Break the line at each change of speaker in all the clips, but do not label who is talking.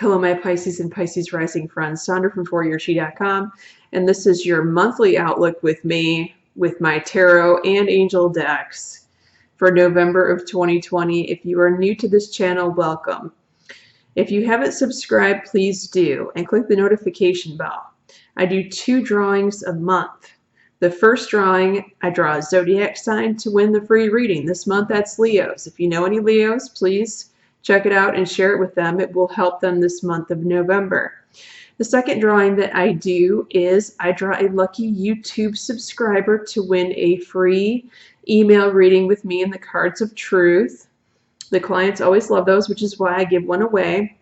Hello, my Pisces and Pisces rising friends. Sandra from ForYourShe.com, and this is your monthly outlook with me, with my tarot and angel decks for November of 2020. If you are new to this channel, welcome. If you haven't subscribed, please do, and click the notification bell. I do 2 drawings a month. The first drawing, I draw a zodiac sign to win the free reading. This month, that's Leos. If you know any Leos, please check it out and share it with them. It will help them this month of November. The second drawing that I do is I draw a lucky YouTube subscriber to win a free email reading with me and the cards of truth. The clients always love those, which is why I give one away.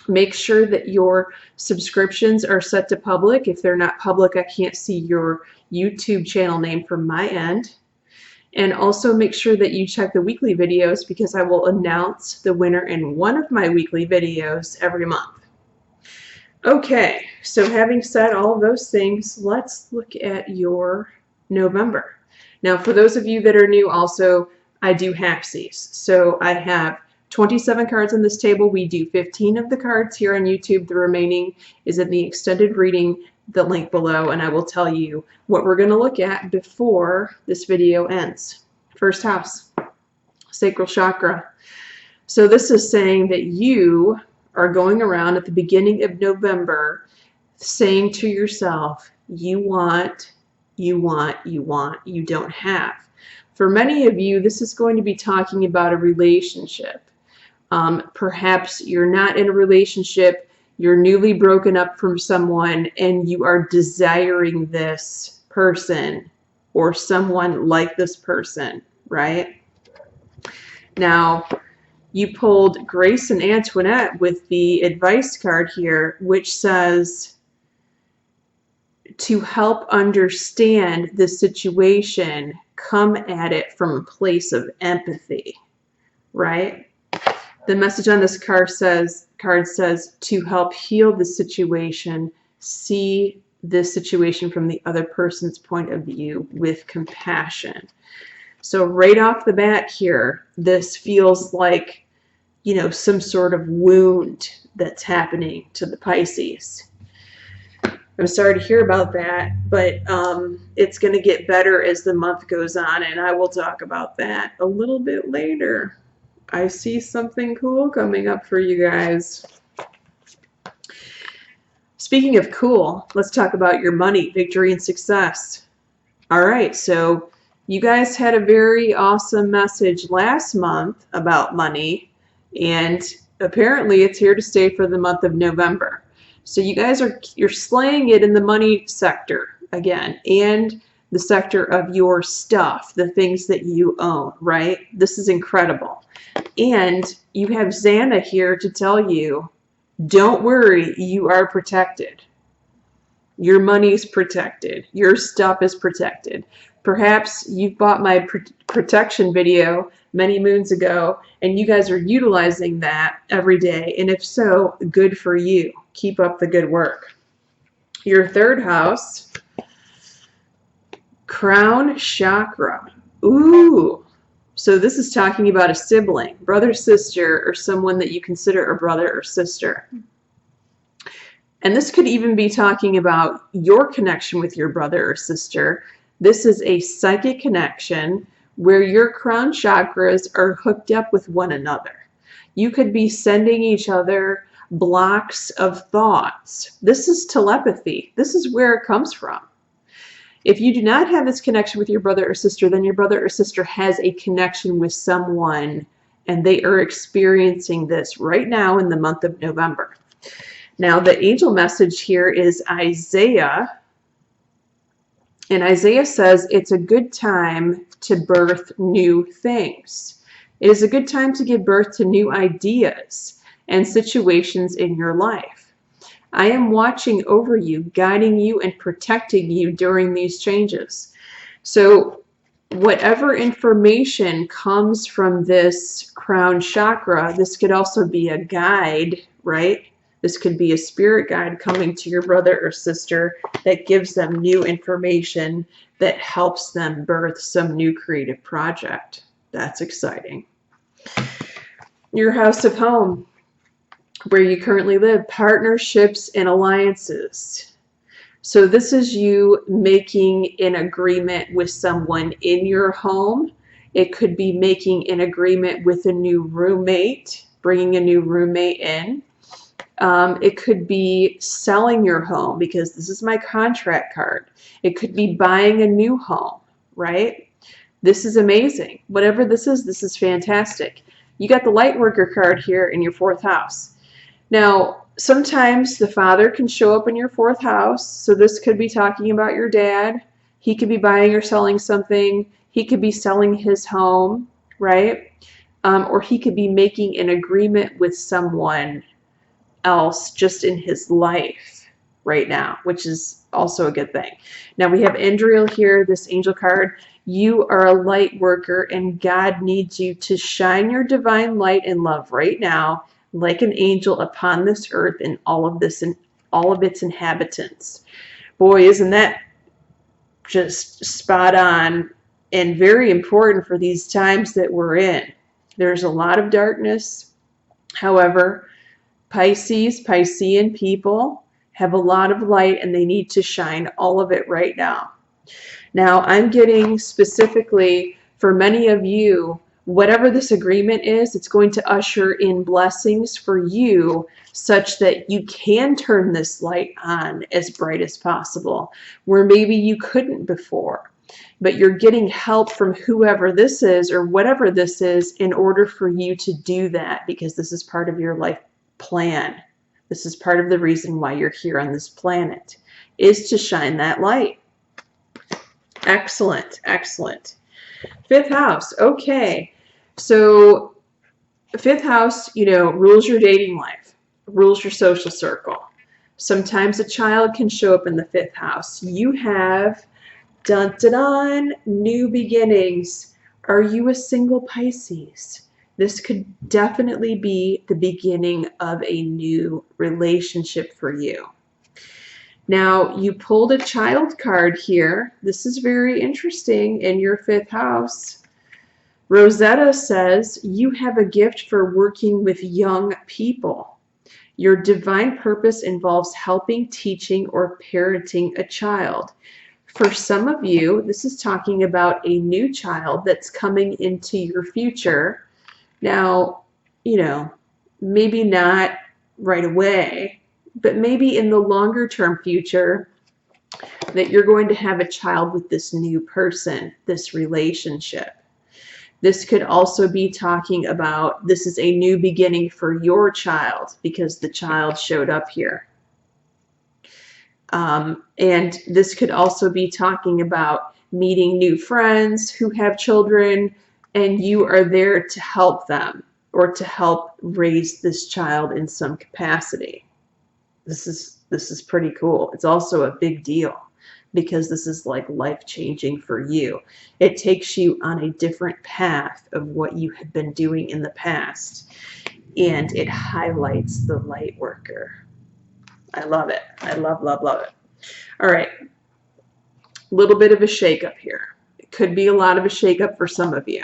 Make sure that your subscriptions are set to public. If they're not public, I can't see your YouTube channel name from my end. And also make sure that you check the weekly videos, because I will announce the winner in one of my weekly videos every month. Okay, so having said all of those things, let's look at your November. Now, for those of you that are new, also, I do halfsies. So I have 27 cards on this table. We do 15 of the cards here on YouTube. The remaining is in the extended reading, the link below, and I will tell you what we're going to look at before this video ends. First house, sacral chakra. So this is saying that you are going around at the beginning of November saying to yourself, you want, you want, you want, you don't have. For many of you, this is going to be talking about a relationship. Perhaps you're not in a relationship, you're newly broken up from someone, and you are desiring this person or someone like this person, right? Now, you pulled Grace and Antoinette with the advice card here, which says to help understand the situation, come at it from a place of empathy, right? The message on this card says to help heal the situation, see this situation from the other person's point of view with compassion. So right off the bat here, this feels like, you know, some sort of wound that's happening to the Pisces. I'm sorry to hear about that, but it's going to get better as the month goes on, and I will talk about that a little bit later. I see something cool coming up for you guys. Speaking of cool, let's talk about your money, victory, and success. All right, so you guys had a very awesome message last month about money, and apparently it's here to stay for the month of November. So you guys you're slaying it in the money sector again, and the sector of your stuff, the things that you own, right? This is incredible. And you have Xana here to tell you, don't worry, you are protected. Your money's protected. Your stuff is protected. Perhaps you've bought my protection video many moons ago, and you guys are utilizing that every day. And if so, good for you. Keep up the good work. Your third house, crown chakra. Ooh. So this is talking about a sibling, brother, sister, or someone that you consider a brother or sister. And this could even be talking about your connection with your brother or sister. This is a psychic connection where your crown chakras are hooked up with one another. You could be sending each other blocks of thoughts. This is telepathy. This is where it comes from. If you do not have this connection with your brother or sister, then your brother or sister has a connection with someone, and they are experiencing this right now in the month of November. Now, the angel message here is Isaiah, and Isaiah says it's a good time to birth new things. It is a good time to give birth to new ideas and situations in your life. I am watching over you, guiding you, and protecting you during these changes. So whatever information comes from this crown chakra, this could also be a guide, right? This could be a spirit guide coming to your brother or sister that gives them new information that helps them birth some new creative project. That's exciting. Your house of home. where you currently live, partnerships and alliances. So this is you making an agreement with someone in your home. It could be making an agreement with a new roommate, bringing a new roommate in. It could be selling your home, because this is my contract card. It could be buying a new home, right? This is amazing. Whatever this is fantastic. You got the light worker card here in your 4th house. Now, sometimes the father can show up in your 4th house. So this could be talking about your dad. He could be buying or selling something. He could be selling his home, right? Or he could be making an agreement with someone else just in his life right now, which is also a good thing. Now we have Andriel here, this angel card. You are a light worker, and God needs you to shine your divine light and love right now, like an angel upon this earth and all of its inhabitants. Boy, isn't that just spot on and very important for these times that we're in. There's a lot of darkness. However, Piscean people have a lot of light, and they need to shine all of it right now. Now, I'm getting specifically for many of you, whatever this agreement is, it's going to usher in blessings for you such that you can turn this light on as bright as possible, where maybe you couldn't before. But you're getting help from whoever this is or whatever this is in order for you to do that, because this is part of your life plan. This is part of the reason why you're here on this planet, is to shine that light. Excellent, excellent. 5th house, okay. So 5th house, rules your dating life, rules your social circle. Sometimes a child can show up in the 5th house. You have, dun dun dun, new beginnings. Are you a single Pisces? This could definitely be the beginning of a new relationship for you. Now, you pulled a child card here. This is very interesting in your 5th house. Rosetta says you have a gift for working with young people. Your divine purpose involves helping, teaching, or parenting a child. For some of you, this is talking about a new child that's coming into your future. Now, maybe not right away, but maybe in the longer term future, that you're going to have a child with this new person, this relationship. This could also be talking about this is a new beginning for your child, because the child showed up here. And this could also be talking about meeting new friends who have children, and you are there to help them or to help raise this child in some capacity. This is pretty cool. It's also a big deal, because this is like life-changing for you. It takes you on a different path of what you have been doing in the past, and it highlights the light worker. I love it. I love, love, love it. All right. A little bit of a shakeup here. It could be a lot of a shakeup for some of you.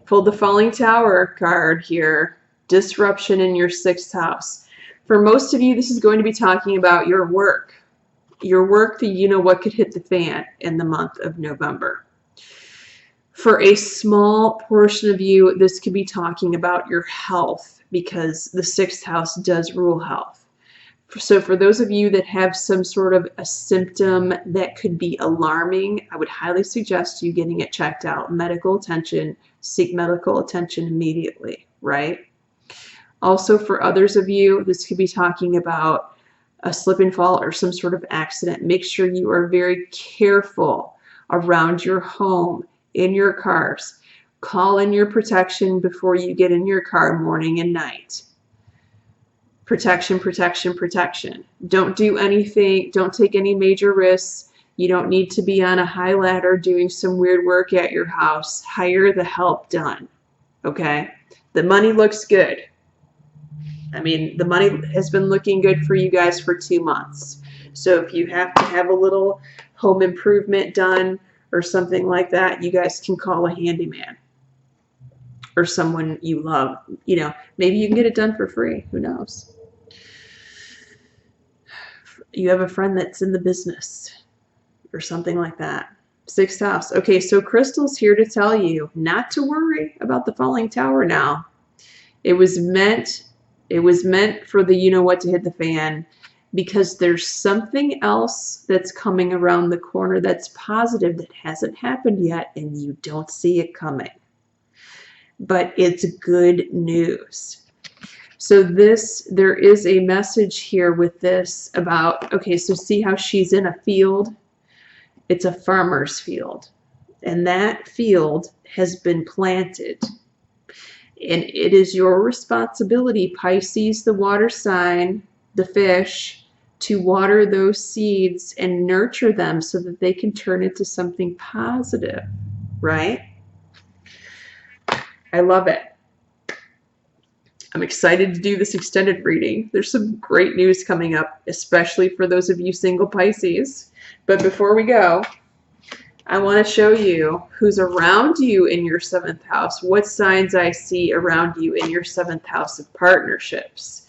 Pulled the Falling Tower card here. Disruption in your 6th house. For most of you, this is going to be talking about your work. Your work that what could hit the fan in the month of November. For a small portion of you, this could be talking about your health, because the 6th house does rule health. So for those of you that have some sort of a symptom that could be alarming, I would highly suggest you getting it checked out. Medical attention, seek medical attention immediately, right? Also for others of you, this could be talking about a slip and fall or some sort of accident. Make sure you are very careful around your home, in your cars. Call in your protection before you get in your car morning and night. Protection, protection, protection. Don't do anything. Don't take any major risks. You don't need to be on a high ladder doing some weird work at your house. Hire the help done. Okay? The money looks good. I mean, the money has been looking good for you guys for 2 months. So if you have to have a little home improvement done or something like that, you guys can call a handyman. or someone you love. You know, maybe you can get it done for free. Who knows? You have a friend that's in the business or something like that. Sixth house. Okay, so Crystal's here to tell you not to worry about the falling tower now. It was meant for the you-know-what to hit the fan, because there's something else that's coming around the corner that's positive that hasn't happened yet, and you don't see it coming. But it's good news. So there is a message here with this about, okay, so see how she's in a field? It's a farmer's field. And that field has been planted. And it is your responsibility, Pisces, the water sign, the fish, to water those seeds and nurture them so that they can turn into something positive, right? I love it. I'm excited to do this extended reading. There's some great news coming up, especially for those of you single Pisces. But before we go, I want to show you who's around you in your 7th house, what signs I see around you in your 7th house of partnerships.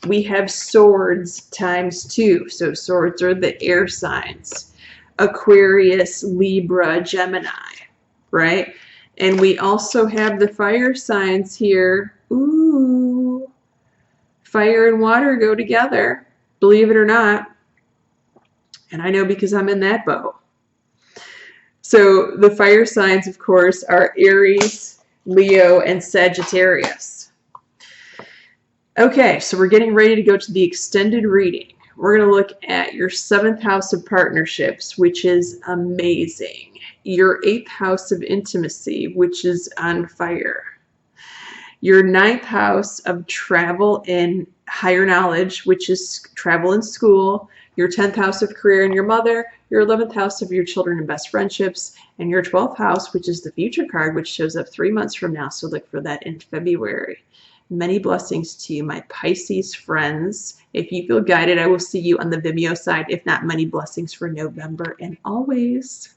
We have swords ×2. So swords are the air signs. Aquarius, Libra, Gemini, right? And we also have the fire signs here. Ooh, fire and water go together, believe it or not. And I know because I'm in that boat. So the fire signs, of course, are Aries, Leo, and Sagittarius. Okay, so we're getting ready to go to the extended reading. We're going to look at your 7th house of partnerships, which is amazing. Your 8th house of intimacy, which is on fire. Your 9th house of travel and higher knowledge, which is travel and school. Your 10th house of career and your mother. Your 11th house of your children and best friendships. And your 12th house, which is the future card, which shows up 3 months from now. So look for that in February. Many blessings to you, my Pisces friends. If you feel guided, I will see you on the Vimeo side. If not, many blessings for November and always.